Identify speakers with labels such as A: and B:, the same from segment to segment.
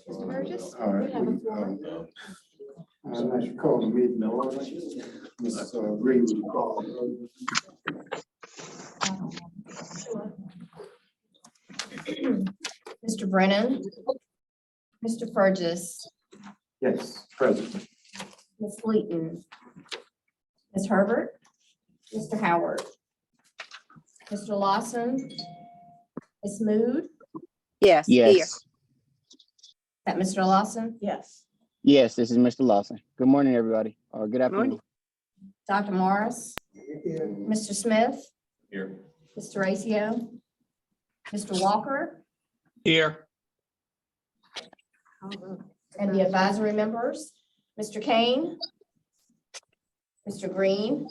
A: Mr. Burgess,
B: All right.
A: you have a floor.
B: I'd like to call the meeting to order. Ms. Reed will call.
A: Mr. Brennan, Mr. Burgess,
B: Yes, present.
A: Ms. Leeton, Ms. Herbert, Mr. Howard, Mr. Lawson, Ms. Mood,
C: Yes, here.
A: is that Mr. Lawson?
C: Yes.
D: Yes, this is Mr. Lawson. Good morning, everybody, or good afternoon.
A: Dr. Morris, Mr. Smith,
E: Here.
A: Mr. Acio, Mr. Walker,
E: Here.
A: and the advisory members, Mr. Kane, Mr. Green,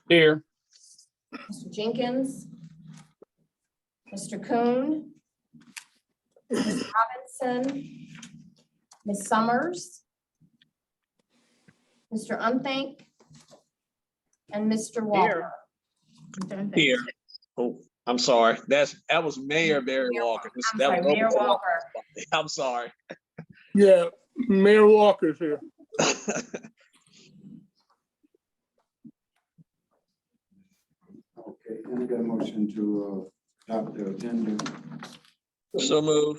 E: Here.
A: Mr. Jenkins, Mr. Coon, Ms. Robinson, Ms. Summers, Mr. Unthink, and Mr. Walker.
E: Here. Oh, I'm sorry. That was Mayor Barry
A: Mayor
E: Walker.
A: I'm sorry, Mayor Walker.
E: I'm sorry.
F: Yeah, Mayor Walker's here.
B: Okay, and I got a motion to adopt the agenda.
E: So move.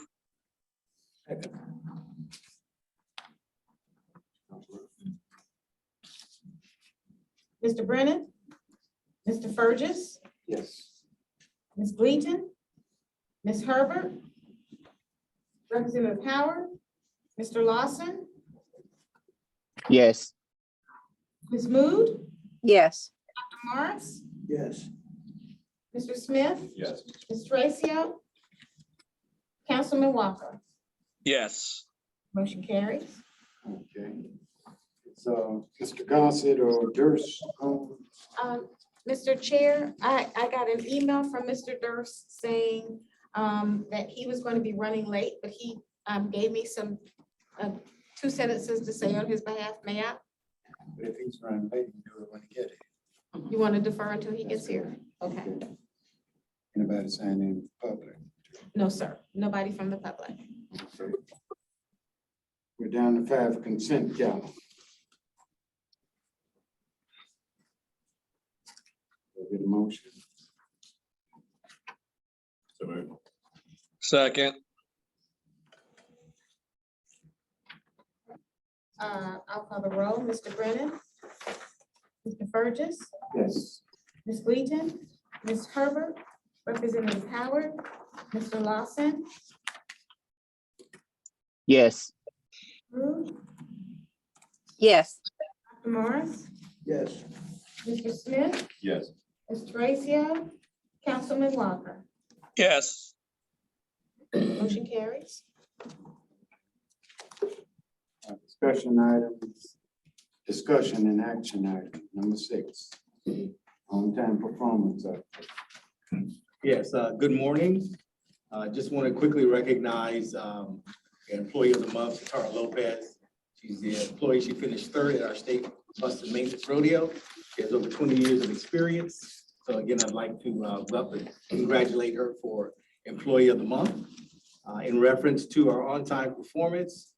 G: Mr. Brennan, Mr. Burgess,
B: Yes.
G: Ms. Gleaton, Ms. Herbert, Representative Howard, Mr. Lawson,
D: Yes,
G: Ms. Mood,
C: Yes.
G: Dr. Morris,
B: Yes.
G: Mr. Smith,
E: Yes.
G: Mr. Acio, Councilman Walker.
E: Yes.
G: Motion carries.
B: Okay. So, Mr. Gossett or Durst.
G: Mr. Chair, I got an email from Mr. Durst saying that he was going to be running late, but he gave me some two sentences to say on his behalf. May I?
B: But if he's running late, you do it when he gets here.
G: You want to defer until he gets here? Okay.
B: Anybody sign in public?
G: No, sir. Nobody from the public.
B: Okay. We're down to 5 consent calendar. We'll get a motion.
E: Second.
G: I'll call the roll. Mr. Brennan, Mr. Burgess,
B: Yes.
G: Ms. Gleaton, Ms. Herbert, Representative Howard, Mr. Lawson,
D: yes,
G: Mood,
C: Yes.
G: Dr. Morris,
B: Yes.
G: Mr. Smith,
E: Yes.
G: Mr. Acio, Councilman Walker.
E: Yes.
G: Motion carries.
B: Discussion items, discussion and action item, number 6. On-time performance update.
H: Yes, good morning. Just want to quickly recognize Employee of the Month, Tara Lopez. She's the employee, she finished 3rd at our state bus and maintenance rodeo. She has over 20 years of experience. So again, I'd like to congratulate her for Employee of the Month. In reference to our on-time performance,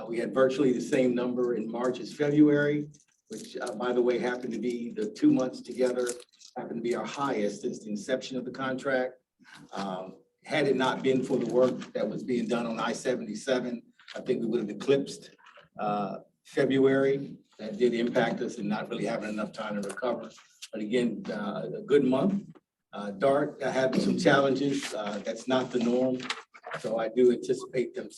H: we had virtually the same number in March as February, which by the way, happened to be the 2 months together, happened to be our highest since the inception of the contract. Had it not been for the work that was being done on I-77, I think we would have eclipsed February. That did impact us and not really having enough time to recover. But again, a good month. DART had some challenges. That's not the norm. So I do anticipate them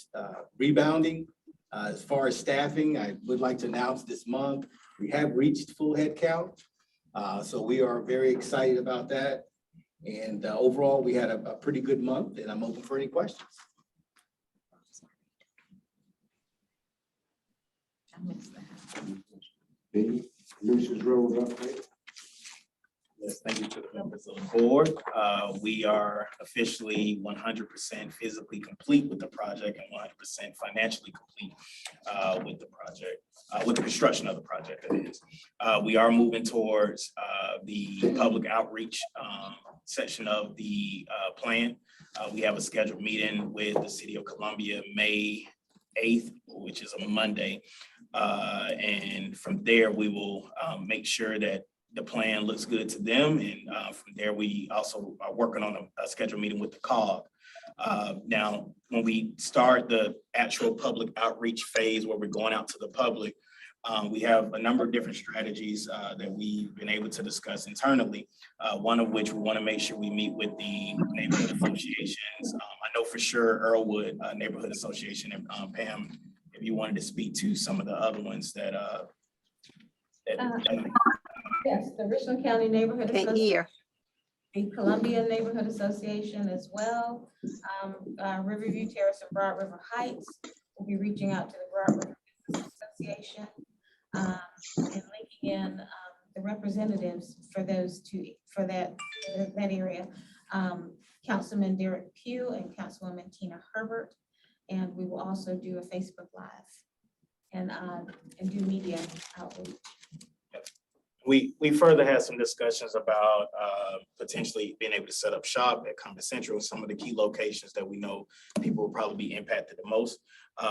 H: rebounding. As far as staffing, I would like to announce this month, we have reached full head count. So we are very excited about that. And overall, we had a pretty good month, and I'm open for any questions.
B: The Lucius Road update.
I: Yes, thank you to the members of the board. We are officially 100% physically complete with the project and 100% financially complete with the project, with the construction of the project, that is. We are moving towards the public outreach section of the plan. We have a scheduled meeting with the City of Columbia, May 8th, which is a Monday. And from there, we will make sure that the plan looks good to them. And from there, we also are working on a scheduled meeting with the COG. Now, when we start the actual public outreach phase where we're going out to the public, we have a number of different strategies that we've been able to discuss internally. One of which we want to make sure we meet with the neighborhood associations. I know for sure Earlwood Neighborhood Association, and Pam, if you wanted to speak to some of the other ones that.
G: Yes, the Richland County Neighborhood
C: Can't
G: Association,
C: hear.
G: the Columbia Neighborhood Association as well. Riverview Terrace and Broad River Heights will be reaching out to the Broad River Business Association. And linking in the representatives for those two, for that area. Councilman Derek Pugh and Councilwoman Tina Herbert. And we will also do a Facebook Live and do media outreach.
I: We further had some discussions about potentially being able to set up shop at COMET Central, some of the key locations that we know people will probably be impacted the most.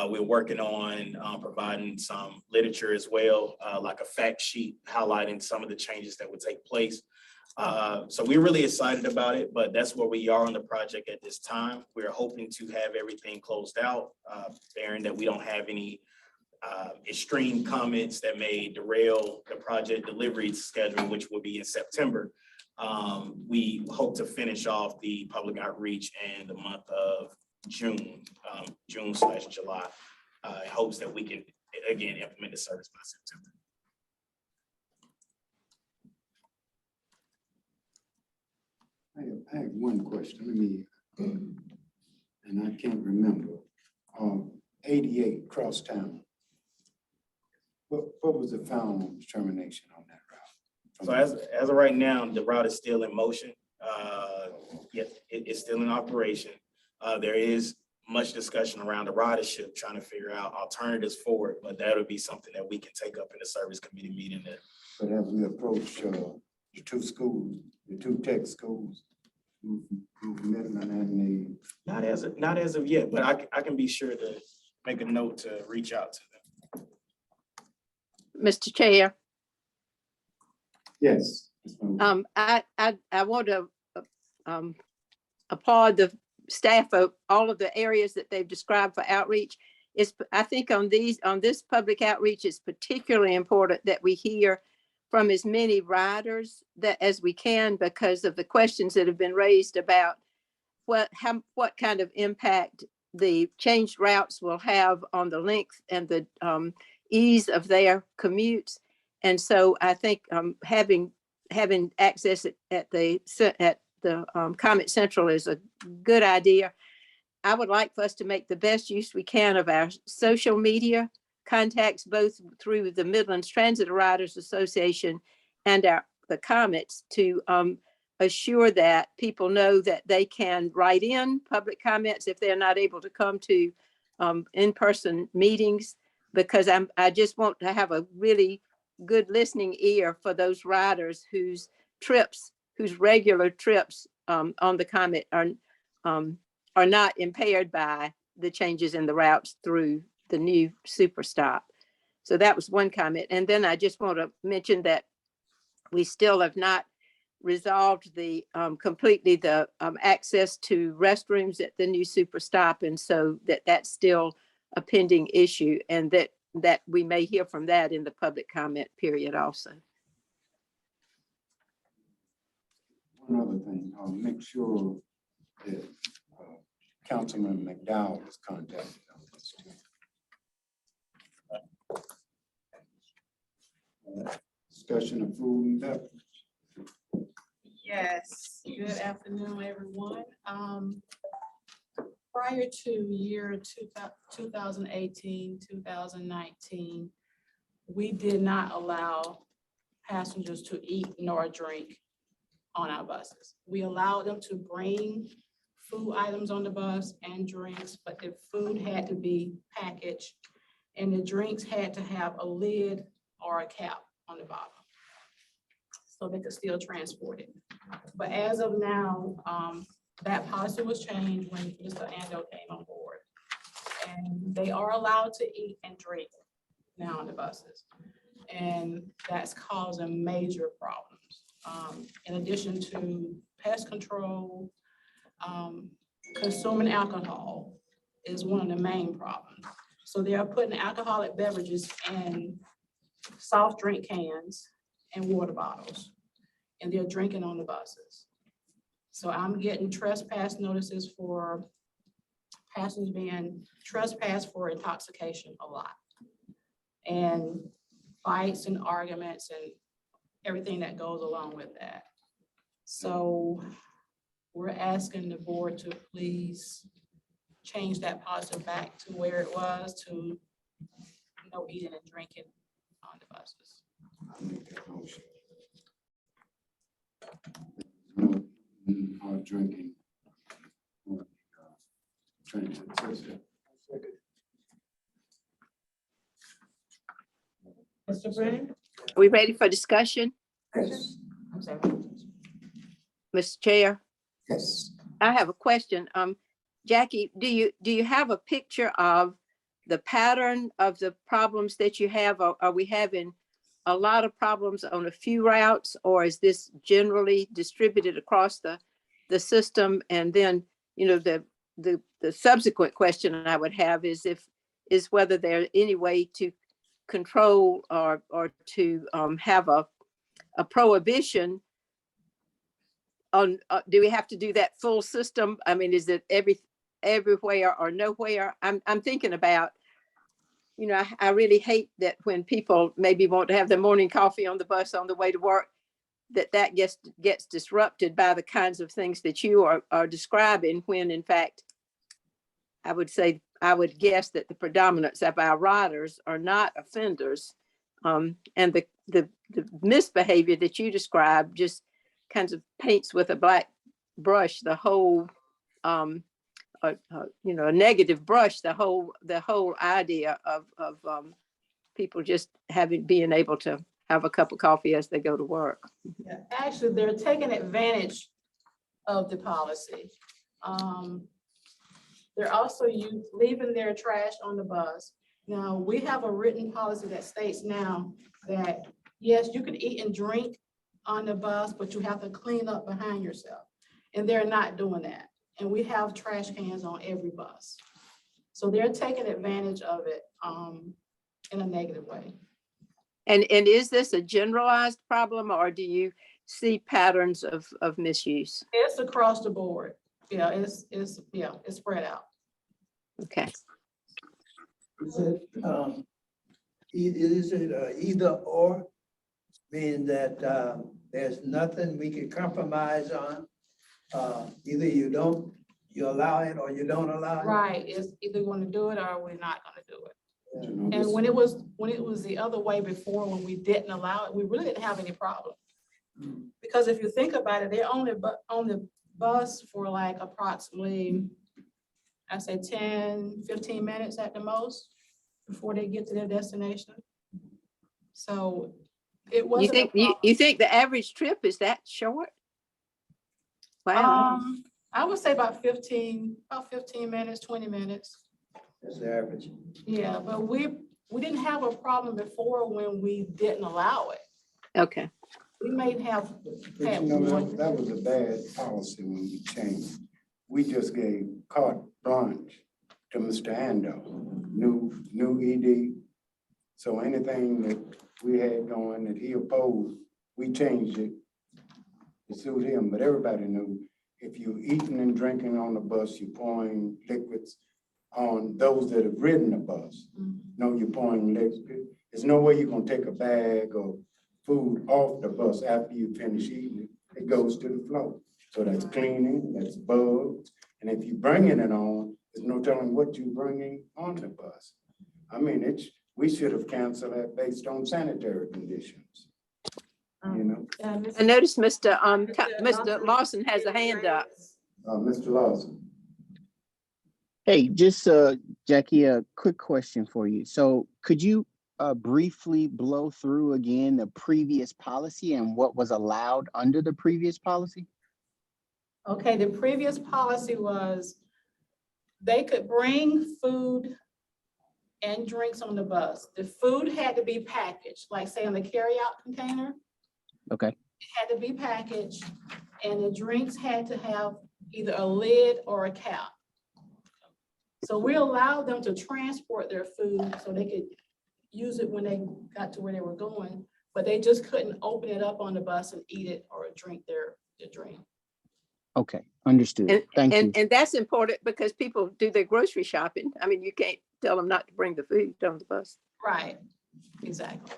I: We're working on providing some literature as well, like a fact sheet highlighting some of the changes that would take place. So we're really excited about it, but that's where we are on the project at this time. We're hoping to have everything closed out, bearing that we don't have any extreme comments that may derail the project delivery schedule, which will be in September. We hope to finish off the public outreach in the month of June, June/July, in hopes that we can again implement the service by September.
B: I have one question. Let me, and I can't remember. 88 Crosstown. What was the final determination on that route?
I: So as of right now, the route is still in motion. Yes, it's still in operation. There is much discussion around the ridership, trying to figure out alternatives for it, but that would be something that we can take up in the service committee meeting there.
B: But as we approach the two schools, the two tech schools, Midland and
I: Not as of yet, but I can be sure to make a note to reach out to them.
C: Mr. Chair,
B: yes.
C: I want to applaud the staff of all of the areas that they've described for outreach. I think on this public outreach, it's particularly important that we hear from as many riders as we can, because of the questions that have been raised about what kind of impact the changed routes will have on the length and the ease of their commutes. And so I think having access at the COMET Central is a good idea. I would like for us to make the best use we can of our social media contacts, both through the Midlands Transit Riders Association and the COMETs, to assure that people know that they can write in public comments if they're not able to come to in-person meetings, because I just want to have a really good listening ear for those riders whose regular trips on the COMET are not impaired by the changes in the routes through the new super stop. So that was one comment. And then I just want to mention that we still have not resolved completely the access to restrooms at the new super stop. And so that's still a pending issue, and that we may hear from that in the public comment period also.
B: one other thing. I'll make sure that Councilman McDowell is contacted on this too. Discussion of food and beverage.
J: Yes, good afternoon, everyone. Prior to year 2018, 2019, we did not allow passengers to eat nor drink on our buses. We allowed them to bring food items on the bus and drinks, but the food had to be packaged and the drinks had to have a lid or a cap on the bottom so they could still transport it. But as of now, that policy was changed when Mr. Ando came on board. And they are allowed to eat and drink now on the buses. And that's causing major problems. In addition to pest control, consuming alcohol is one of the main problems. So they are putting alcoholic beverages in soft drink cans and water bottles, and they're drinking on the buses. So I'm getting trespass notices for passengers being trespassed for intoxication a lot. And fights and arguments and everything that goes along with that. So we're asking the board to please change that policy back to where it was, to no eating and drinking on the buses.
B: I make that motion. No eating or drinking. on the, transit system.
G: Mr. Brennan?
C: Are we ready for discussion,
B: Yes,
G: I'm sorry.
C: Mr. Chair?
B: yes.
C: I have a question. Jackie, do you have a picture of the pattern of the problems that you have? Are we having a lot of problems on a few routes, or is this generally distributed across the system? And then, you know, the subsequent question I would have is whether there's any way to control or to have a prohibition on, do we have to do that full system? I mean, is it everywhere or nowhere? I'm thinking about, you know, I really hate that when people maybe want to have their morning coffee on the bus on the way to work, that gets disrupted by the kinds of things that you are describing, when in fact, I would guess that the predominance of our riders are not offenders. And the misbehavior that you described just kinds of paints with a black brush the whole, you know, a negative brush, the whole idea of people just being able to have a cup of coffee as they go to work.
J: Yeah, actually, they're taking advantage of the policy. They're also leaving their trash on the bus. Now, we have a written policy that states now that, yes, you can eat and drink on the bus, but you have to clean up behind yourself. And they're not doing that. And we have trash cans on every bus. So they're taking advantage of it in a negative way.
C: And is this a generalized problem, or do you see patterns of misuse?
J: It's across the board. Yeah, it's spread out.
C: Okay.
K: Is it, either or, meaning that there's nothing we can compromise on? Either you allow it or you don't allow it?
J: Right, it's either going to do it or we're not going to do it.
B: You know,
J: And
B: this-
J: when it was the other way before, when we didn't allow it, we really didn't have any problem. Because if you think about it, they're only on the bus for like approximately, I say 10, 15 minutes at the most before they get to their destination. So it
C: You
J: wasn't.
C: think you think the average trip is that short? Wow.
J: I would say about 15 minutes, 20 minutes.
K: That's the average.
J: Yeah, but we didn't have a problem before when we didn't allow it.
C: Okay.
J: We may have
B: But
J: had
B: you know,
J: one.
B: that was a bad policy when we changed. We just gave carte blanche to Mr. Ando, new ED. So anything that we had going that he opposed, we changed it to suit him. But everybody knew if you're eating and drinking on the bus, you're pouring liquids on those that have ridden the bus. No, you're pouring liquid. There's no way you're gonna take a bag of food off the bus after you finish eating it. It goes to the floor. So that's cleaning, that's bugs. And if you're bringing it on, there's no telling what you're bringing on the bus. I mean, we should have canceled that based on sanitary conditions. You know,
C: I noticed Mr. Lawson has a hand up.
B: Mr. Lawson.
D: Hey, just Jackie, a quick question for you. So could you briefly blow through again the previous policy and what was allowed under the previous policy?
J: Okay, the previous policy was they could bring food and drinks on the bus. The food had to be packaged, like say on the carryout container.
D: Okay.
J: It had to be packaged, and the drinks had to have either a lid or a cap. So we allowed them to transport their food so they could use it when they got to where they were going, but they just couldn't open it up on the bus and eat it or drink their drink.
D: Okay, understood.
C: And,
D: Thank you.
C: and that's important because people do their grocery shopping. I mean, you can't tell them not to bring the food on the bus.
J: Right, exactly.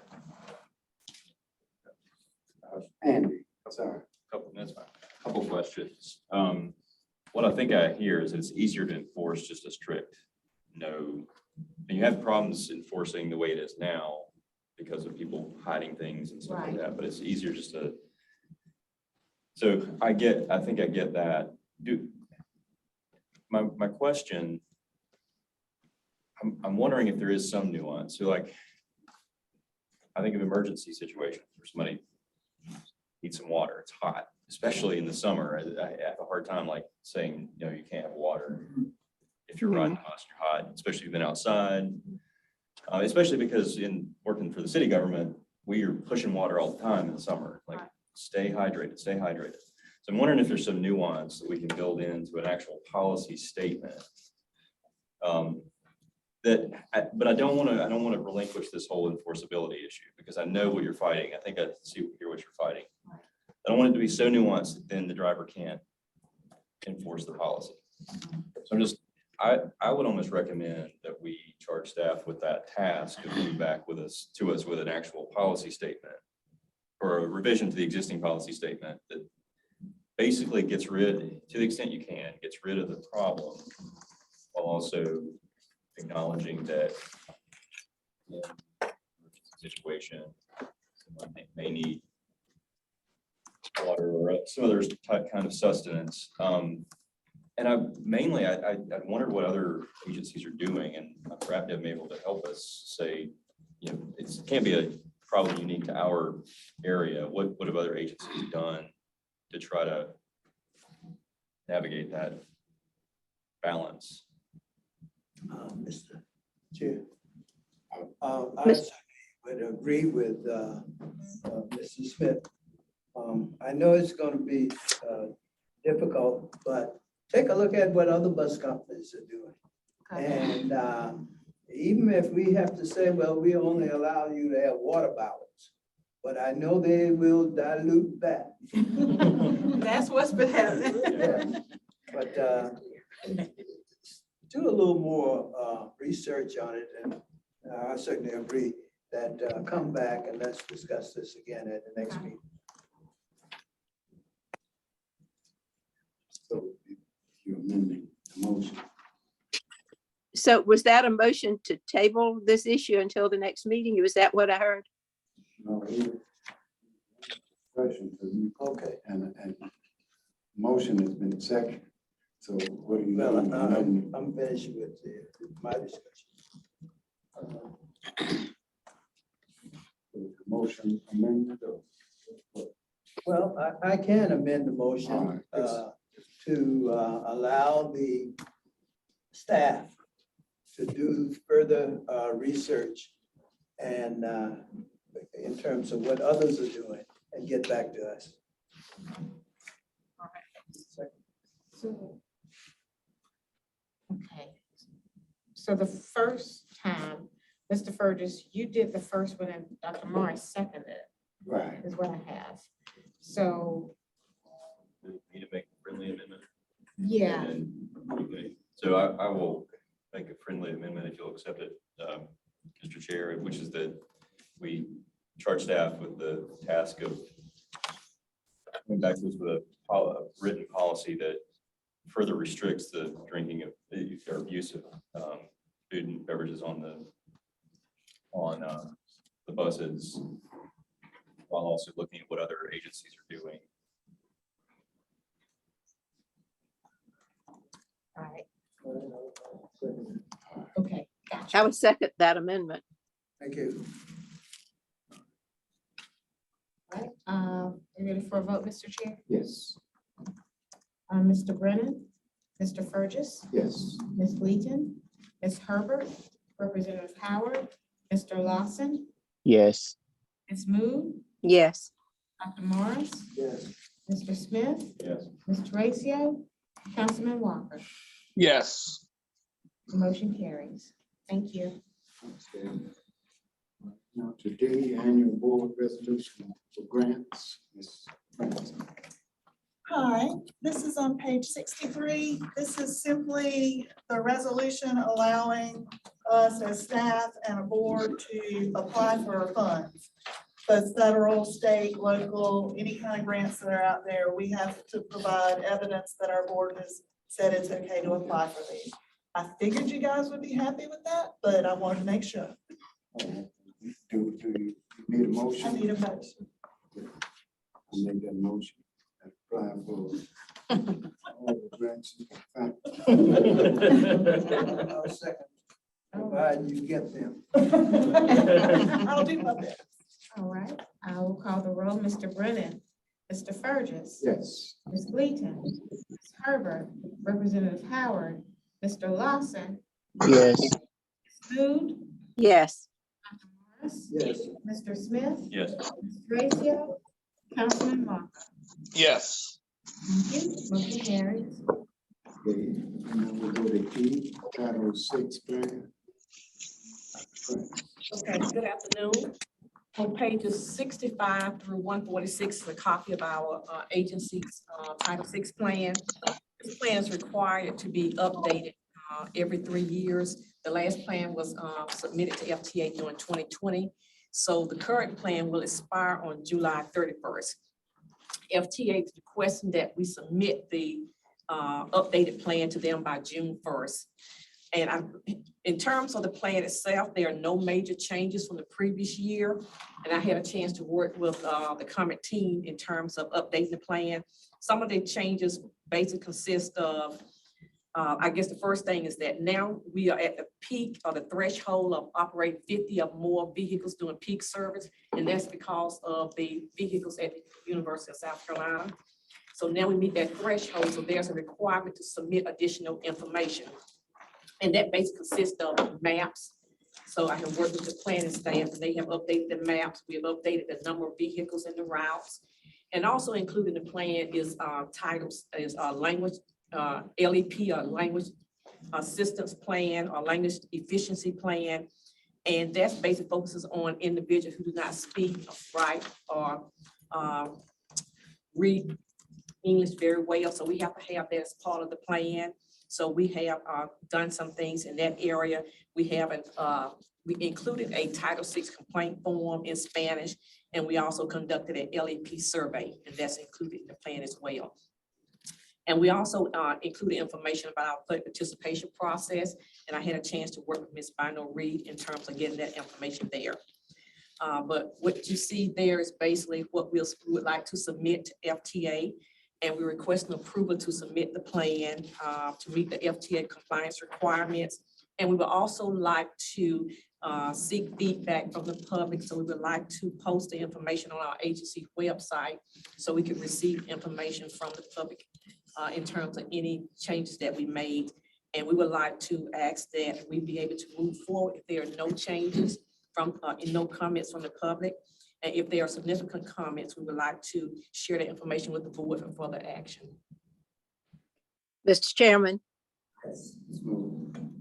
B: Andy, sorry.
L: That's fine. Couple questions. What I think I hear is it's easier to enforce just a strict no. And you have problems enforcing the way it is now because of people hiding things and stuff like that, but it's easier just to. So I think I get that. My question, I'm wondering if there is some nuance. So like, I think of emergency situations where somebody needs some water, it's hot, especially in the summer. I have a hard time like saying, you know, you can't have water if you're riding the bus, you're hot, especially if you've been outside. Especially because in working for the city government, we are pushing water all the time in the summer, like stay hydrated, stay hydrated. So I'm wondering if there's some nuance that we can build into an actual policy statement. But I don't want to relinquish this whole enforceability issue because I know what you're fighting. I think I hear what you're fighting. I don't want it to be so nuanced that then the driver can't enforce the policy. So I would almost recommend that we charge staff with that task of coming back with to us with an actual policy statement or a revision to the existing policy statement that basically gets rid, to the extent you can, gets rid of the problem while also acknowledging that in a situation someone may need water or some other kind of sustenance. And I wondered what other agencies are doing, and RAPDEV may be able to help us say, you know, it can't be a problem unique to our area. What have other agencies done to try to navigate that balance?
K: Mr. Chair, I would agree with Mr. Smith. I know it's going to be difficult, but take a look at what other bus companies are doing. And even if we have to say, well, we only allow you to have water bottles, but I know they will dilute that.
J: That's what's been happening.
K: Yeah. But do a little more research on it, and I certainly agree that come back and let's discuss this again at the next meeting.
B: So you're amending the motion.
C: So was that a motion to table this issue until the next meeting? Was that what I heard?
B: No, question to you.
K: Okay.
B: And motion has been seconded. So what do you?
K: Well, I'm finished with my discussion.
B: Motion amended.
K: Well, I can amend the motion to allow the staff to do further research and in terms of what others are doing and get back to us.
G: Okay. So the first time, Mr. Fergus, you did the first one and Dr. Morris seconded it,
B: Right.
G: is what I have. So,
L: Need to make a friendly amendment.
G: yeah.
L: Okay. So I will make a friendly amendment if you'll accept it, Mr. Chair, which is that we charge staff with the task of coming back to us with a written policy that further restricts the drinking of or use of food and beverages on the buses, while also looking at what other agencies are doing.
G: All right. Okay, gotcha.
C: I would second that amendment.
K: Thank you.
G: All right, you ready for a vote, Mr. Chair?
B: Yes.
G: Mr. Brennan, Mr. Fergus,
B: Yes.
G: Ms. Gleason, Ms. Herbert, Representative Howard, Mr. Lawson,
D: Yes.
G: Ms. Moon,
C: Yes.
G: Dr. Morris,
K: Yes.
G: Mr. Smith,
L: Yes.
G: Mr. Ratio, Councilman Walker.
E: Yes.
G: The motion carries. Thank you.
B: Okay. Now today, annual board resolution for grants. Ms. Francis.
M: Hi, this is on page 63. This is simply the resolution allowing us as staff and a board to apply for funds. Both federal, state, local, any kind of grants that are out there, we have to provide evidence that our board has said it's okay to apply for these. I figured you guys would be happy with that, but I wanted to make sure.
B: Do you need a
M: I
B: motion?
M: need a motion.
B: I make that motion. Apply for all the grants.
K: I'll second, provided you get them.
M: I'll do my best.
G: All right, I will call the roll. Mr. Brennan, Mr. Fergus,
B: Yes.
G: Ms. Gleason, Ms. Herbert, Representative Howard, Mr. Lawson,
D: Yes.
G: Ms. Moon,
C: Yes.
G: Dr. Morris,
K: Yes.
G: Mr. Smith,
L: Yes.
G: Mr. Ratio, Councilman Walker.
E: Yes.
G: Thank you. Motion carries.
B: Okay, now we go to E, Title VI plan.
J: Okay, good afternoon. On pages 65 through 146 is a copy of our agency's Title VI plan. This plan is required to be updated every 3 years. The last plan was submitted to FTA during 2020. So the current plan will expire on July 31st. FTA is requesting that we submit the updated plan to them by June 1st. And in terms of the plan itself, there are no major changes from the previous year. And I had a chance to work with the COMET team in terms of updating the plan. Some of the changes basically consist of, I guess the first thing is that now we are at the peak or the threshold of operating 50 or more vehicles doing peak service. And that's because of the vehicles at the University of South Carolina. So now we meet that threshold. So there's a requirement to submit additional information. And that basically consists of maps. So I have worked with the planning staff and they have updated the maps. We have updated the number of vehicles and the routes. And also included in the plan is titles, is language, LEP, or language assistance plan or language efficiency plan. And that's basically focuses on individuals who do not speak, write, or read English very well. So we have to have that as part of the plan. So we have done some things in that area. We included a Title VI complaint form in Spanish, and we also conducted an LEP survey, and that's included in the plan as well. And we also included information about our public participation process, and I had a chance to work with Ms. Bino Reed in terms of getting that information there. But what you see there is basically what we would like to submit to FTA. And we're requesting approval to submit the plan to meet the FTA compliance requirements. And we would also like to seek feedback from the public. So we would like to post the information on our agency website so we can receive information from the public in terms of any changes that we made. And we would like to ask that we be able to move forward if there are no changes from and no comments from the public. And if there are significant comments, we would like to share the information with the board for further action.
C: Mr. Chairman,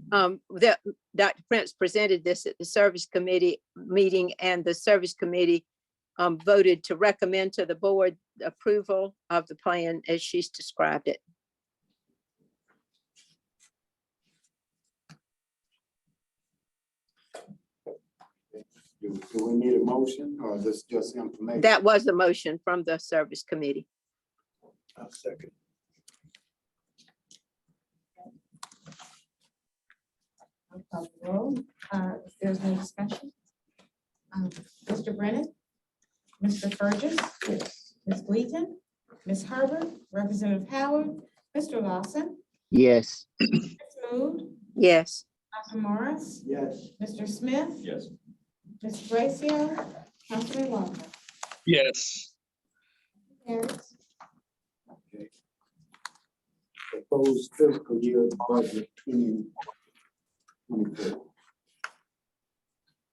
C: Dr. Prince presented this at the service committee meeting, and the service committee voted to recommend to the board approval of the plan as she's described it.
B: Do we need a motion or is this just information?
C: That was the motion from the service committee.
K: I'll second.
G: I'll call the roll. If there's no discussion. Mr. Brennan, Mr. Fergus,
B: Yes.
G: Ms. Gleason, Ms. Herbert, Representative Howard, Mr. Lawson,
D: Yes.
G: Ms. Moon,
C: Yes.
G: Dr. Morris,
K: Yes.
G: Mr. Smith,
L: Yes.
G: Mr. Ratio, Councilman Walker.
E: Yes.
G: Carries.
B: Okay. proposed fiscal year budget 2024.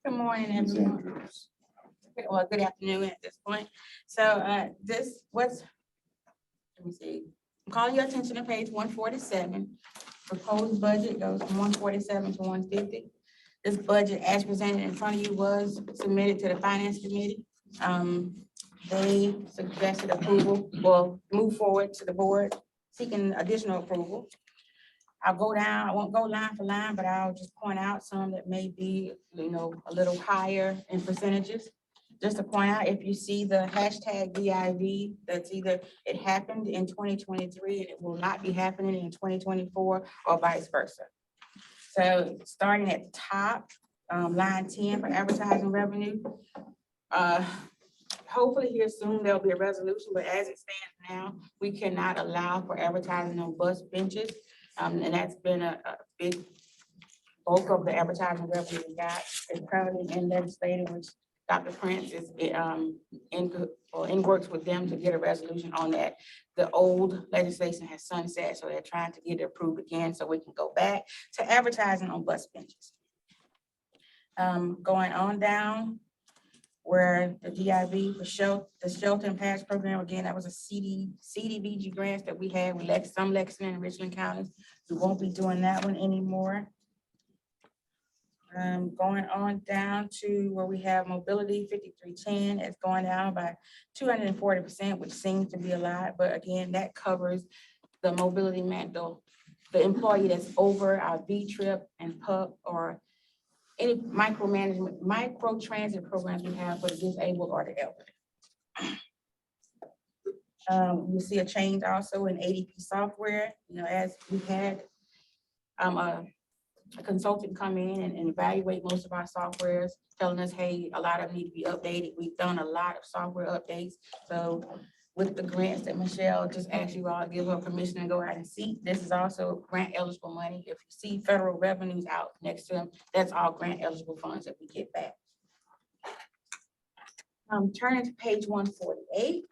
G: Good morning,
B: Ms.
G: everyone.
B: Andrews.
G: Well, good afternoon at this point. So let me see. I'm calling your attention to page 147. Proposed budget goes from 147 to 150. This budget as presented in front of you was submitted to the finance committee. They suggested approval, well, move forward to the board seeking additional approval. I'll go down, I won't go line for line, but I'll just point out some that may be, a little higher in percentages. Just to point out, if you see the hashtag VIV, that's either it happened in 2023 and it will not be happening in 2024 or vice versa. So starting at the top, line 10 for advertising revenue. Hopefully here soon there'll be a resolution, but as it stands now, we cannot allow for advertising on bus benches. And that's been a big bulk of the advertising revenue we got. It's currently in legislative, which Dr. Prince is in works with them to get a resolution on that. The old legislation has sunset, so they're trying to get it approved again so we can go back to advertising on bus benches. Going on down where the DIV for the Shelter and Pass program, again, that was a CDBG grants that we had with some Lexington and Richland counties. We won't be doing that one anymore. Going on down to where we have mobility 5310, it's going down by 240%, which seems to be a lot, but again, that covers the mobility the employee that's over our V-Trip and PUP or any micro transit programs we have for the disabled or the elderly. You see a change also in ADP software, as we've had a consultant come in and evaluate most of our softwares, telling us, hey, a lot of them need to be updated. We've done a lot of software updates. So with the grants that Michelle just asked you all to give her permission to go out and seek, this is also grant eligible money. If you see federal revenues out next to them, that's all grant eligible funds that we get back. Turning to page 148.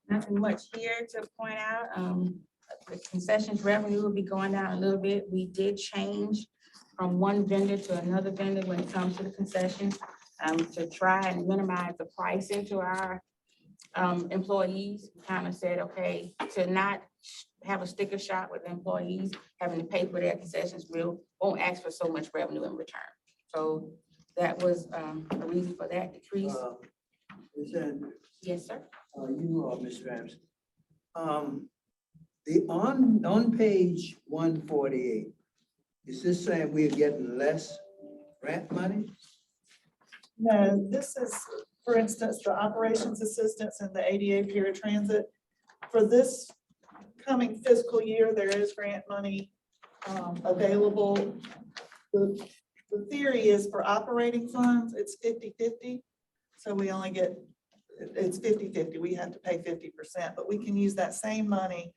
G: Nothing much here to point out. The concessions revenue will be going down a little bit. We did change from one vendor to another vendor when it comes to the concessions to try and minimize the pricing to our employees. We kind of said, okay, to not have a sticker shock with employees having to pay for their concessions, we won't ask for so much revenue in return. So that was a reason for that decrease.
K: Ms. Andrews.
G: Yes, sir.
K: You are Ms. Ramsey. On page 148, is this saying we're getting less grant money?
M: No, this is, for instance, the operations assistance and the ADA paratransit. For this coming fiscal year, there is grant money available. The theory is for operating funds, it's 50-50. So we only get, it's 50-50. We have to pay 50%, but we can use that same money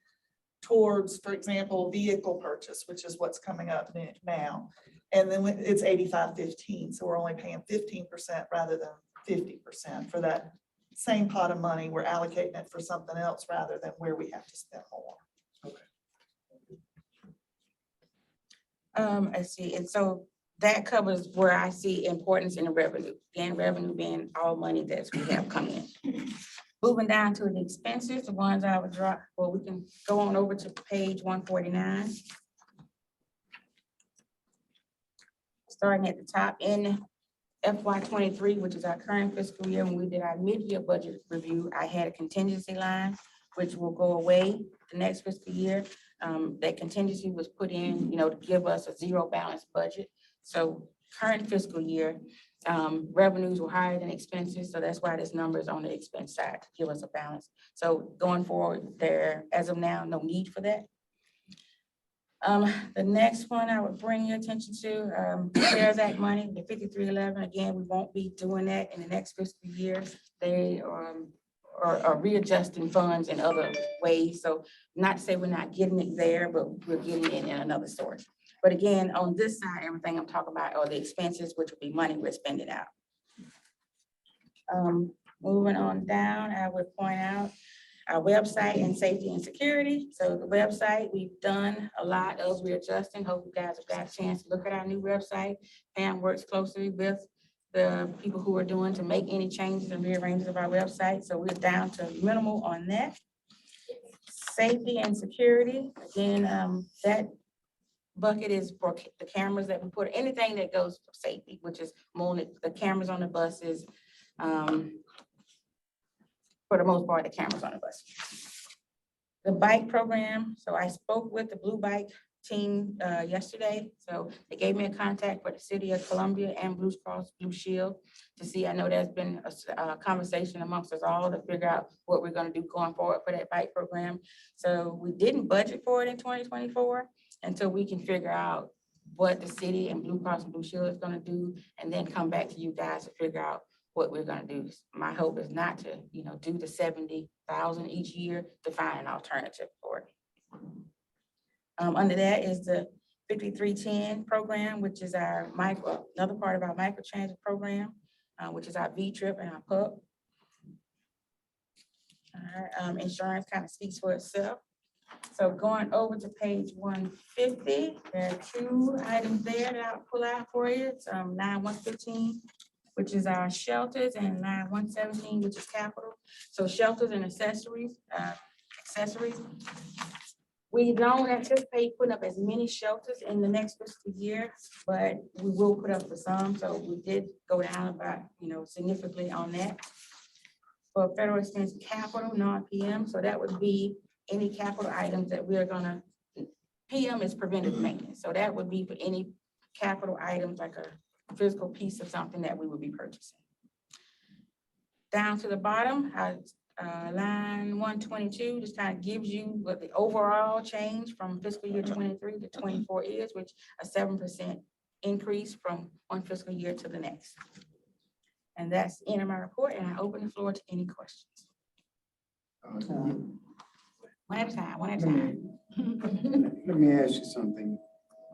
M: towards, for example, vehicle purchase, which is what's coming up now. And then it's 85-15. So we're only paying 15% rather than 50% for that same pot of money. We're allocating it for something else rather than where we have to spend more.
K: Okay.
G: I see. And so that covers where I see importance in the revenue. Again, revenue being all money that we have coming in. Moving down to the expenses, the ones I would drop, well, we can go on over to page 149. Starting at the top in FY23, which is our current fiscal year, when we did our mid-year budget review, I had a contingency line, which will go away the next fiscal year. That contingency was put in, to give us a zero balance budget. So current fiscal year, revenues were higher than expenses. So that's why this number is on the expense side to give us a balance. So going forward there, as of now, no need for that. The next one I would bring your attention to, CARES Act money, the 5311. Again, we won't be doing that in the next fiscal year. They are readjusting funds in other ways. So not to say we're not getting it there, but we're getting it in another source. But again, on this side, everything I'm talking about are the expenses, which will be money we're spending out. Moving on down, I would point out our website and safety and security. So the website, we've done a lot of readjusting. Hope you guys have got a chance to look at our new website. Pam works closely with the people who are doing to make any changes and rearranges of our website. So we're down to minimal on that. Safety and security, again, that bucket is for the cameras that we put, anything that goes for safety, which is more the cameras on the buses. For the most part, the cameras on the bus. The bike program, so I spoke with the Blue Bike team yesterday. So they gave me a contact for the city of Columbia and Blue Cross Blue Shield to see. I know there's been a conversation amongst us all to figure out what we're gonna do going forward for that bike program. So we didn't budget for it in 2024 until we can figure out what the city and Blue Cross Blue Shield is gonna do, and then come back to you guys to figure out what we're gonna do. My hope is not to, do the 70,000 each year, to find an alternative for it. Under that is the 5310 program, which is our another part of our microtransit program, which is our V-Trip and our PUP. All right, insurance kind of speaks for itself. So going over to page 150, there are two items there that I'll pull out for you. It's 9115, which is our shelters, and 9117, which is capital. So shelters and accessories. We don't anticipate putting up as many shelters in the next fiscal year, but we will put up for some. So we did go down about, significantly on that. For federal expense capital, non-PM, so that would be any capital items that we're gonna, PM is preventive maintenance. So that would be for any capital items like a physical piece of something that we would be purchasing. Down to the bottom, line 122 just kind of gives you what the overall change from fiscal year 23 to 24 is, which a 7% increase from one fiscal year to the next. And that's the end of my report, and I open the floor to any questions. One at a time, one at a time.
B: Let me ask you something.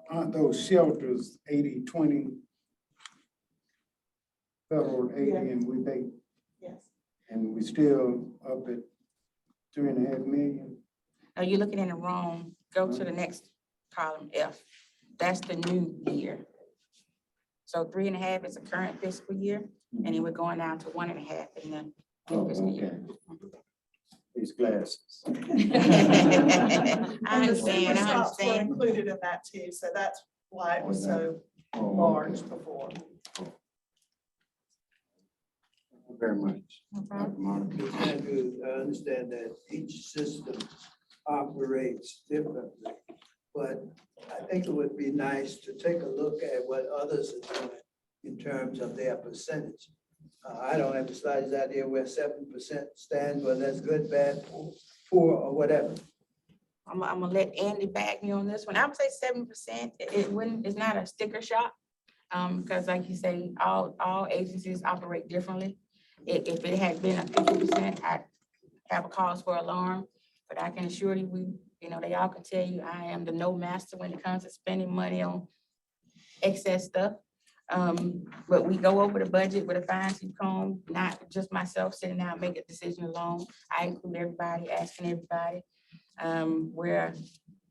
B: Aren't those shelters 80-20 federal 80 and we pay?
M: Yes.
B: And we still up at 3.5 million?
G: Are you looking in the wrong? Go to the next column, F. That's the new year. So 3.5 is the current fiscal year, and then we're going down to 1.5 in the new fiscal year.
B: These glasses.
G: I
M: And the sewer
G: understand, I
M: stops were
G: understand.
M: included in that too, so that's why it was so large before.
B: Thank you very much. Dr. Monica.
K: Andrew, I understand that each system operates differently, but I think it would be nice to take a look at what others are doing in terms of their percentage. I don't have the slightest idea where 7% stands, whether that's good, bad, poor, or whatever.
G: I'm gonna let Andy back me on this one. I would say 7%. It's not a sticker shock. Because like you say, all agencies operate differently. If it had been a 50%, I'd have a cause for alarm. But I can assure you, they all can tell you I am the no master when it comes to spending money on excess stuff. But we go over the budget with a fine-tooth comb, not just myself sitting down and make a decision alone. I include everybody, asking everybody, where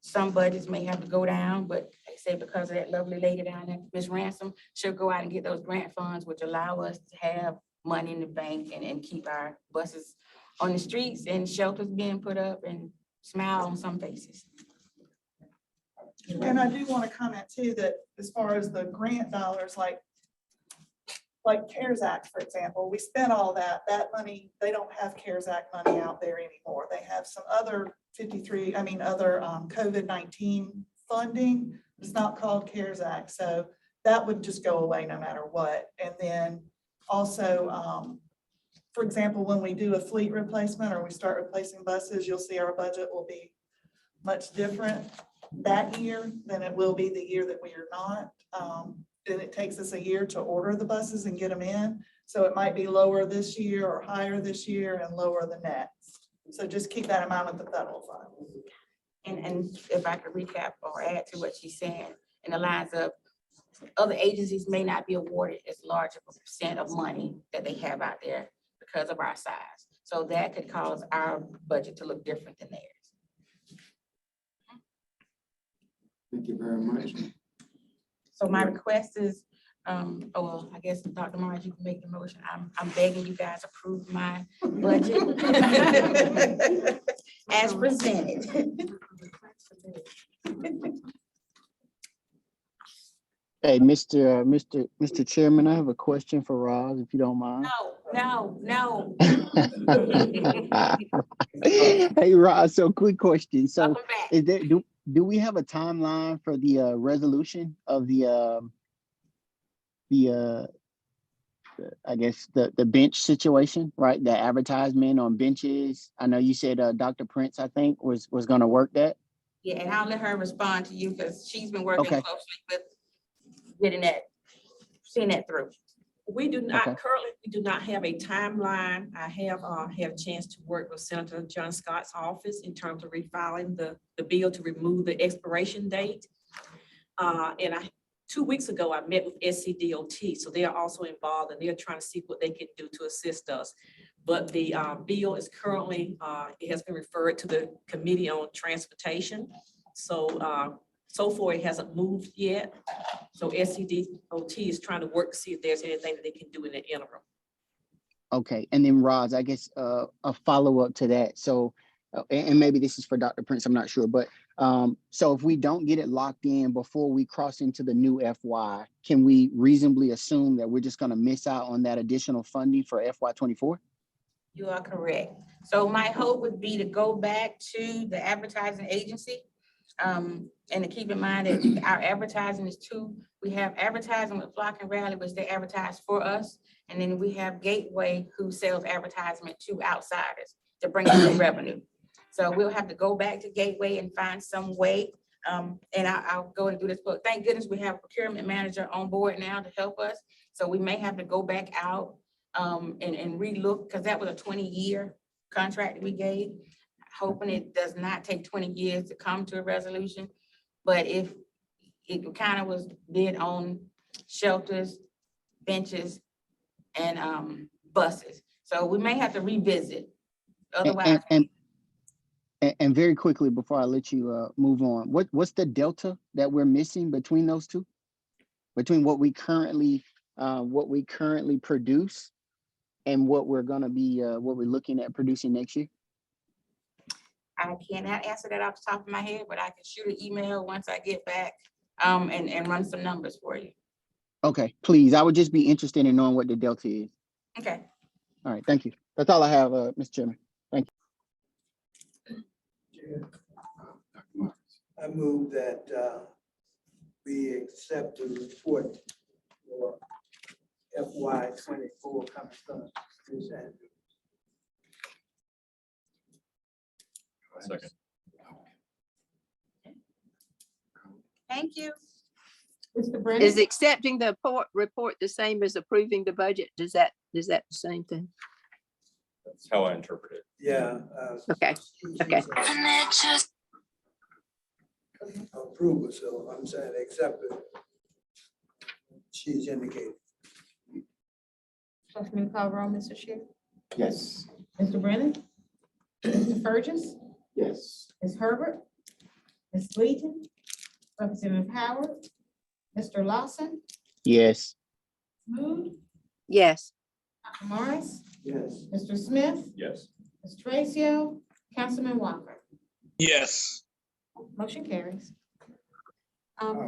G: some budgets may have to go down, but like I said, because of that lovely lady down there, Ms. Ransom, she'll go out and get those grant funds, which allow us to have money in the bank and keep our buses on the streets and shelters being put up and smile on some faces.
M: And I do want to comment too, that as far as the grant dollars, like CARES Act, for example, we spent all that money. They don't have CARES Act money out there anymore. They have some other COVID-19 funding. It's not called CARES Act. So that would just go away no matter what. And then also, for example, when we do a fleet replacement or we start replacing buses, you'll see our budget will be much different that year than it will be the year that we are not. And it takes us a year to order the buses and get them in. So it might be lower this year or higher this year and lower the next. So just keep that in mind with the federal fund.
G: And if I could recap or add to what she's saying in the lines of other agencies may not be awarded as large of a percent of money that they have out there because of our size. So that could cause our budget to look different than theirs.
B: Thank you very much.
G: So my request is, well, I guess Dr. Marge, you can make the motion. I'm begging you guys approve my budget as presented.
D: Hey, Mr. Chairman, I have a question for Roz, if you don't mind.
G: No.
D: Hey, Roz, so quick question. So
G: Welcome back.
D: is there, do we have a timeline for the resolution of the I guess the bench situation, right? The advertisement on benches. I know you said Dr. Prince, I think, was gonna work that.
G: Yeah, and I'll let her respond to you because she's been working
D: Okay.
G: closely with seeing that through.
J: We do not,
D: Okay.
J: currently, we do not have a timeline. I have had a chance to work with Senator John Scott's office in terms of refiling the bill to remove the expiration date. And 2 weeks ago, I met with SCDOT, so they are also involved and they're trying to see what they can do to assist us. But the bill is currently, it has been referred to the Committee on Transportation. So, so far it hasn't moved yet. So SCDOT is trying to work to see if there's anything that they can do in the interim.
D: Okay, and then Roz, I guess a follow-up to that. So, and maybe this is for Dr. Prince, I'm not sure, but so if we don't get it locked in before we cross into the new FY, can we reasonably assume that we're just gonna miss out on that additional funding for FY24?
G: You are correct. So my hope would be to go back to the advertising agency. And to keep in mind that our advertising is we have advertising with Flock and Rally, which they advertise for us. And then we have Gateway, who sells advertisement to outsiders to bring in revenue. So we'll have to go back to Gateway and find some way. And I'll go and do this, but thank goodness we have a procurement manager on board now to help us. So we may have to go back out and relook, because that was a 20-year contract we gave, hoping it does not take 20 years to come to a resolution. But if it kind of was bid on shelters, benches, and buses. So we may have to revisit. Otherwise.
D: And very quickly, before I let you move on, what's the delta that we're missing between those two? Between what we currently produce and what we're gonna be, what we're looking at producing next year?
G: I cannot answer that off the top of my head, but I can shoot an email once I get back and run some numbers for you.
D: Okay, please. I would just be interested in knowing what the delta is.
G: Okay.
D: All right, thank you. That's all I have, Mr. Chairman. Thank
K: Chair, I move that we accept the report for FY24 coming from Ms. Andrews.
L: Second.
G: Thank you.
A: Mr. Brennan?
C: Is accepting the report the same as approving the budget? Is that the same thing?
L: That's how I interpret it.
K: Yeah.
C: Okay, okay.
K: Approval, so I'm saying accept it. She's indicated.
A: Want me to call roll, Mr. Chair?
B: Yes.
A: Mr. Brennan? Mr. Burgess?
B: Yes.
A: Ms. Herbert? Ms. Leeton? Representative Howard? Mr. Lawson?
D: Yes.
A: Mood?
C: Yes.
A: Dr. Morris?
K: Yes.
A: Mr. Smith?
L: Yes.
A: Ms. Tracio? Councilman Walker?
E: Yes.
A: Motion carries.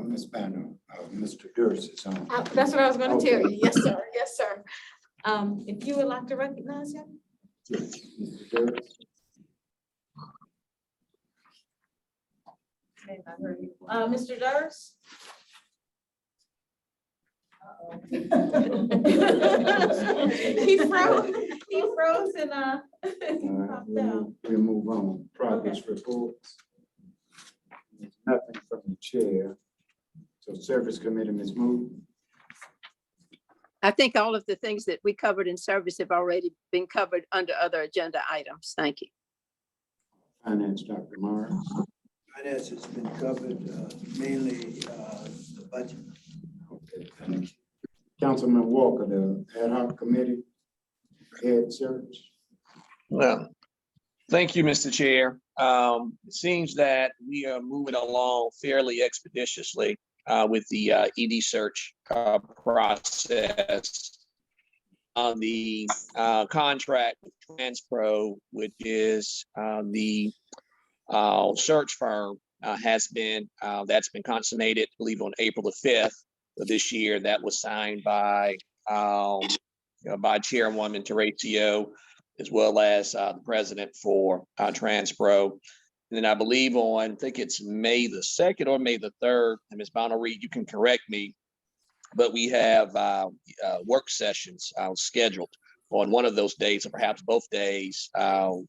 B: Ms. Banner, Mr. Durst is on.
A: That's what I was gonna tell
B: Okay.
A: you. Yes, sir. Yes, sir. If you would like to recognize him?
B: Yes, Mr. Durst.
A: Mr. Durst? He froze and popped out.
B: We'll move on. Progress reports. There's nothing from the chair. So Service Committee, Ms. Moody.
C: I think all of the things that we covered in service have already been covered under other agenda items. Thank you.
B: Finance, Dr. Morris.
K: Finance has been covered, mainly the budget.
B: Okay, thank you. Councilman Walker, the ad hoc committee, head search.
E: Well, thank you, Mr. Chair. It seems that we are moving along fairly expeditiously with the ED search process. On the contract with TransPro, which is the search firm, that's been consummated, I believe, on April the 5th of this year. That was signed by Chairwoman Terratio, as well as the president for TransPro. And then I believe on, I think it's May the 2nd or May the 3rd, and Ms. Bono-Reed, you can correct me, but we have work sessions scheduled on one of those days, or perhaps both days,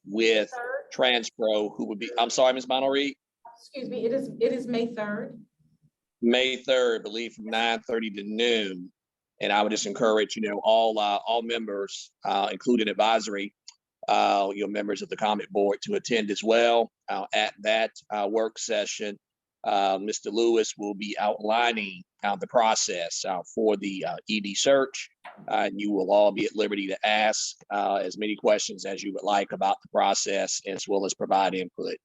E: with TransPro, who would be, I'm sorry, Ms. Bono-Reed?
G: Excuse me, it is May 3rd.
E: May 3rd, I believe, from 9:30 to noon. And I would just encourage, all members, including advisory, members of the COMET board, to attend as well. At that work session, Mr. Lewis will be outlining the process for the ED search. And you will all be at liberty to ask as many questions as you would like about the process, as well as provide input.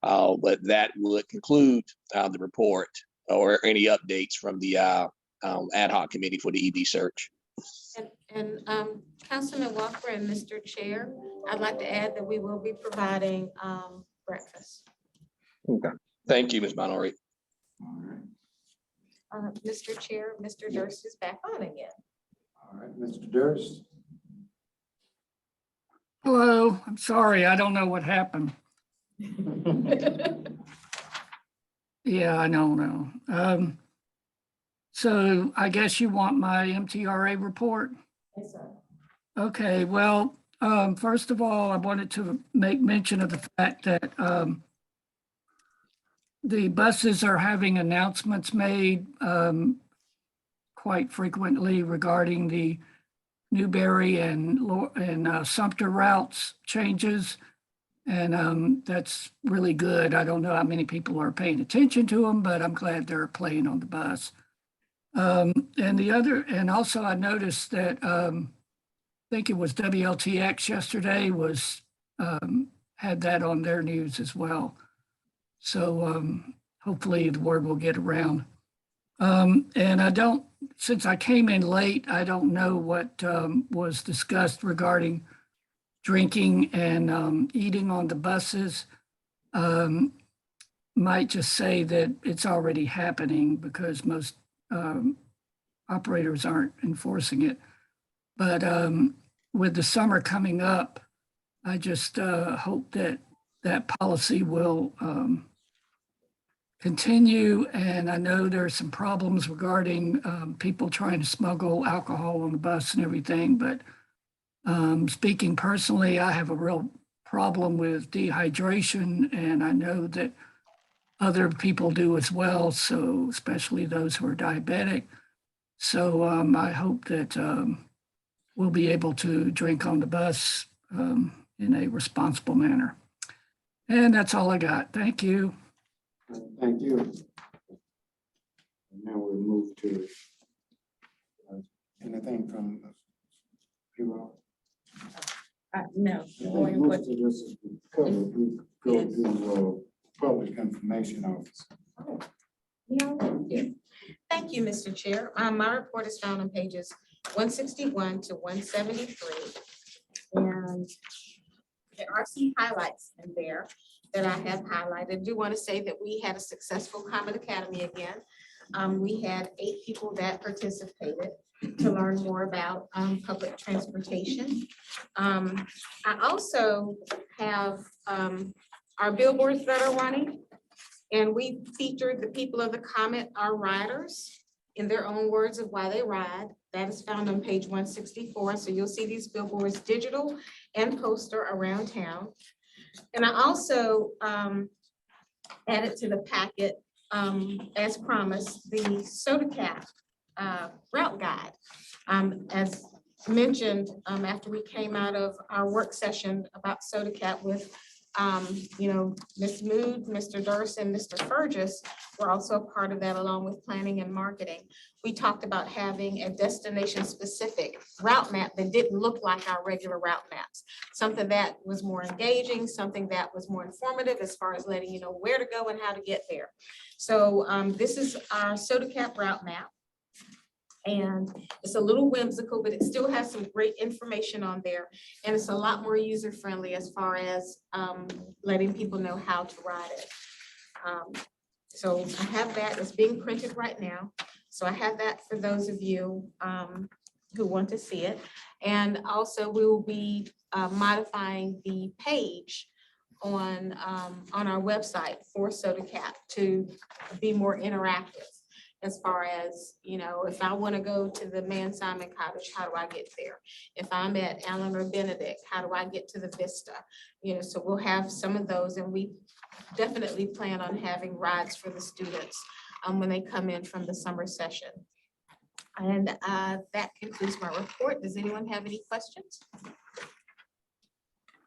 E: But that would conclude the report or any updates from the ad hoc committee for the ED search.
G: And Councilman Walker and Mr. Chair, I'd like to add that we will be providing breakfast.
E: Okay. Thank you, Ms. Bono-Reed.
B: All right,
G: Mr. Chair, Mr. Durst is back on again.
B: all right, Mr. Durst.
N: Hello, I'm sorry, I don't know what happened. Yeah, I don't know. So I guess you want my MTRA report?
G: Yes, sir.
N: Okay, well, first of all, I wanted to make mention of the fact that the buses are having announcements made quite frequently regarding the Newberry and Sumter routes changes. And that's really good. I don't know how many people are paying attention to them, but I'm glad they're playing on the bus. And also I noticed that I think it was WLTX yesterday had that on their news as well. So hopefully the word will get around. And since I came in late, I don't know what was discussed regarding drinking and eating on the buses. Might just say that it's already happening because most operators aren't enforcing it. But with the summer coming up, I just hope that policy will continue. And I know there's some problems regarding people trying to smuggle alcohol on the bus and everything, but speaking personally, I have a real problem with dehydration, and I know that other people do as well, so especially those who are diabetic. So I hope that we'll be able to drink on the bus in a responsible manner. And that's all I got. Thank you.
B: Thank you. And now we'll move to anything from you all.
G: No.
B: Most of this is covered. We go to public information officer.
G: Thank you, Mr. Chair. My report is found on pages 161 to 173. And there are some highlights in there that I have highlighted. I do want to say that we had a successful COMET Academy again. We had 8 people that participated to learn more about public transportation. I also have our billboards that are running, and we featured the people of the COMET, our riders, in their own words of why they ride. That is found on page 164. So you'll see these billboards, digital and poster, around town. And I also added to the packet, as promised, the Soda Cap route guide. As mentioned, after we came out of our work session about Soda Cap with you know, Ms. Mood, Mr. Durst, and Mr. Fergus were also a part of that, along with planning and marketing. We talked about having a destination-specific route map that didn't look like our regular route maps. Something that was more engaging, something that was more informative as far as letting you know where to go and how to get there. So this is our Soda Cap route map. And it's a little whimsical, but it still has some great information on there. And it's a lot more user-friendly as far as letting people know how to ride it. So I have that, it's being printed right now. So I have that for those of you who want to see it. And also we will be modifying the page on our website for Soda Cap to be more interactive. As far as, you know, if I want to go to the Man Simon Cottage, how do I get there? If I'm at Allen or Benedict, how do I get to the Vista? You know, so we'll have some of those, and we definitely plan on having rides for the students when they come in from the summer session. And that concludes my report. Does anyone have any questions?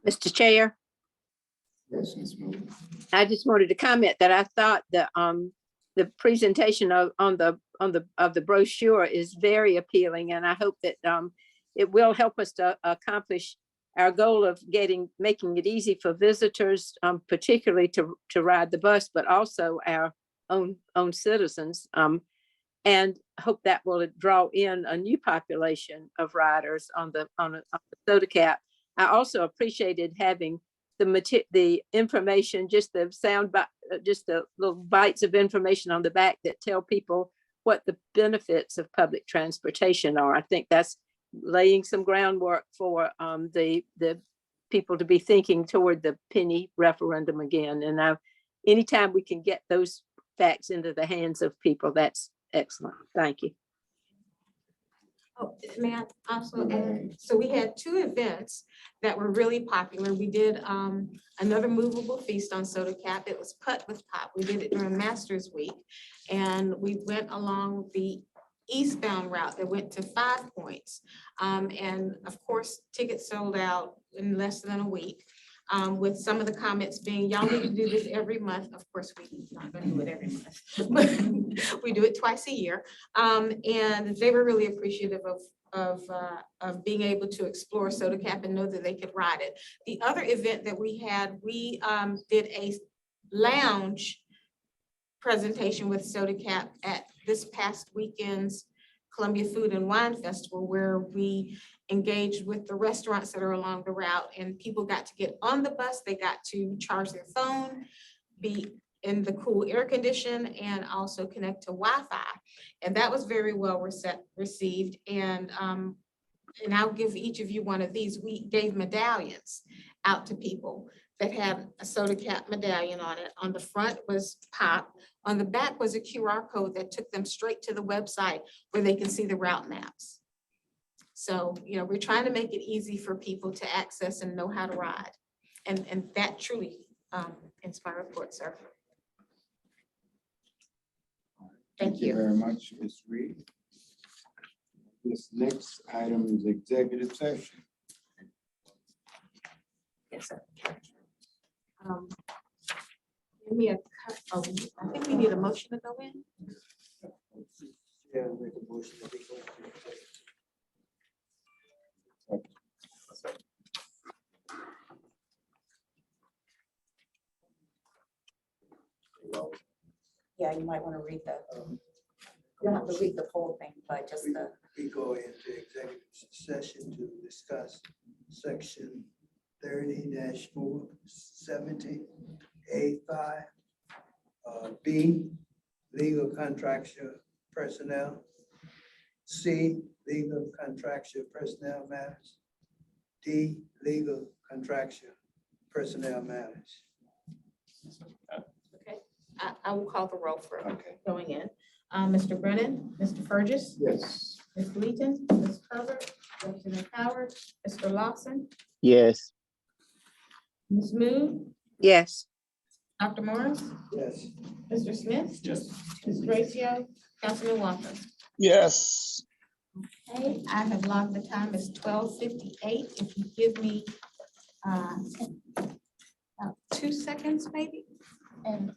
C: Mr. Chair,
B: Yes, Ms. Moody.
C: I just wanted to comment that I thought the presentation of the brochure is very appealing, and I hope that it will help us to accomplish our goal of making it easy for visitors, particularly to ride the bus, but also our own citizens, and hope that will draw in a new population of riders on the Soda Cap. I also appreciated having the information, just the just the little bites of information on the back that tell people what the benefits of public transportation are. I think that's laying some groundwork for the people to be thinking toward the penny referendum again. And anytime we can get those facts into the hands of people, that's excellent. Thank you.
G: Oh, may I also add? So we had 2 events that were really popular. We did another movable feast on Soda Cap. It was Putt with Pop. We did it during Masters Week. And we went along the eastbound route that went to 5 Points. And of course, tickets sold out in less than a week. With some of the comments being, y'all need to do this every month. Of course, we're not gonna do it every month, but we do it twice a year. And they were really appreciative of being able to explore Soda Cap and know that they could ride it. The other event that we had, we did a lounge presentation with Soda Cap at this past weekend's Columbia Food and Wine Festival, where we engaged with the restaurants that are along the route, and people got to get on the bus, they got to charge their phone, be in the cool air condition, and also connect to Wi-Fi. And that was very well received. And I'll give each of you one of these. We gave medallions out to people that had a Soda Cap medallion on it. On the front was Pop. On the back was a QR code that took them straight to the website where they can see the route maps. So, you know, we're trying to make it easy for people to access and know how to ride. And that truly ends my report, sir. Thank you.
B: Very much, Ms. Reed. This next item is executive session.
G: Yes, sir. Give me I think we need a motion to go in.
K: Yeah, make a motion that we go into executive.
A: Yeah, you might want to read the, you don't have to read the whole thing, but just the.
K: We go into executive session to discuss section 30-470A5. B, legal contractual personnel. C, legal contractual personnel matters. D, legal contractual personnel matters.
G: Okay, I will call the roll for
B: Okay.
G: going in. Mr. Brennan, Mr. Fergus,
B: Yes.
G: Ms. Leeton, Ms. Herbert, Representative Howard, Mr. Lawson,
D: Yes.
G: Ms. Mood,
C: Yes.
G: Dr. Morris,
K: Yes.
G: Mr. Smith,
L: Yes.
G: Ms. Gracio, Councilman Walker.
F: Yes.
G: Okay, I have logged the time as 12:58. If you give me about seconds maybe?
A: And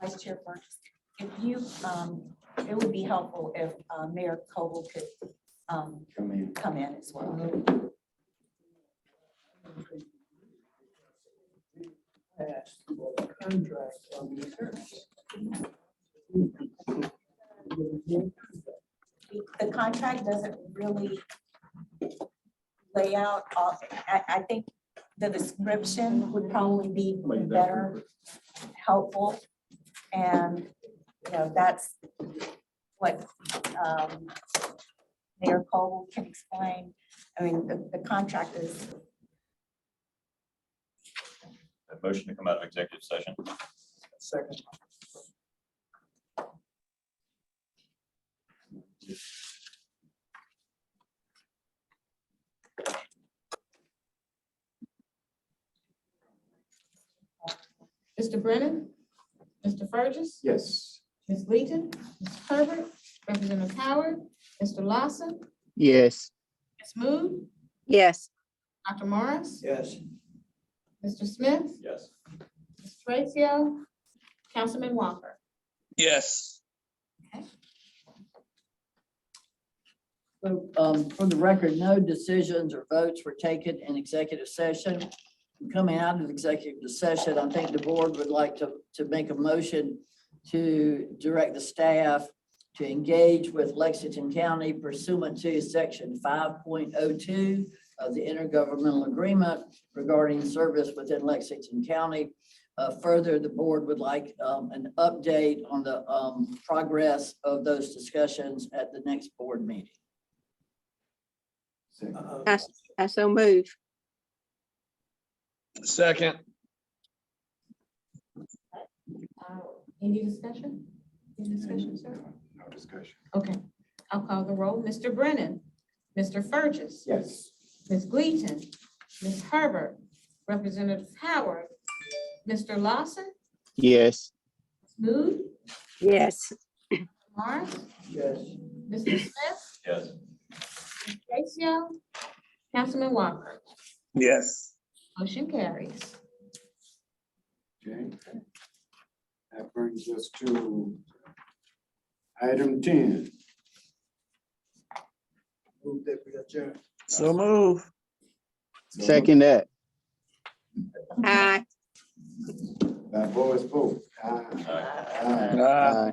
A: Vice Chair Burgess, if you, it would be helpful if Mayor Coble could come in as well.
K: Passed for the contract on the
A: The contract doesn't really lay out all, I think the description would probably be better, helpful. And, you know, that's what Mayor Cole can explain. I mean, the contract is,
L: A motion to come out of executive session.
K: second.
G: Mr. Brennan, Mr. Burgess,
B: Yes.
G: Ms. Leeton, Mr. Herbert, Representative Howard, Mr. Lawson,
D: Yes.
G: Ms. Moon,
C: Yes.
G: Dr. Morris,
K: Yes.
G: Mr. Smith,
L: Yes.
G: Ms. Tracio, Councilman Walker.
E: Yes.
O: So, for the record, no decisions or votes were taken in executive session. Coming out of executive session, I think the board would like to make a motion to direct the staff to engage with Lexington County pursuant to section 5.02 of the intergovernmental agreement regarding service within Lexington County. Further, the board would like an update on the progress of those discussions at the next board meeting.
C: I so move.
E: Second.
G: Any discussion? Any discussion, sir?
B: No discussion.
G: Okay, I'll call the roll. Mr. Brennan, Mr. Burgess,
B: Yes.
G: Ms. Gleason, Ms. Herbert, Representative Howard, Mr. Lawson,
D: Yes.
G: Ms. Moon,
C: Yes.
G: Morris,
K: Yes.
G: Mr. Smith,
L: Yes.
G: Ms. Tracio, Councilman Walker.
E: Yes.
G: Motion carries.
B: Okay. That brings us to item 10.
K: Move that we adjourn.
E: So move.
D: Second that.
C: Aye.
B: By voice vote. Aye.
L: Aye.
B: Aye.
D: Aye.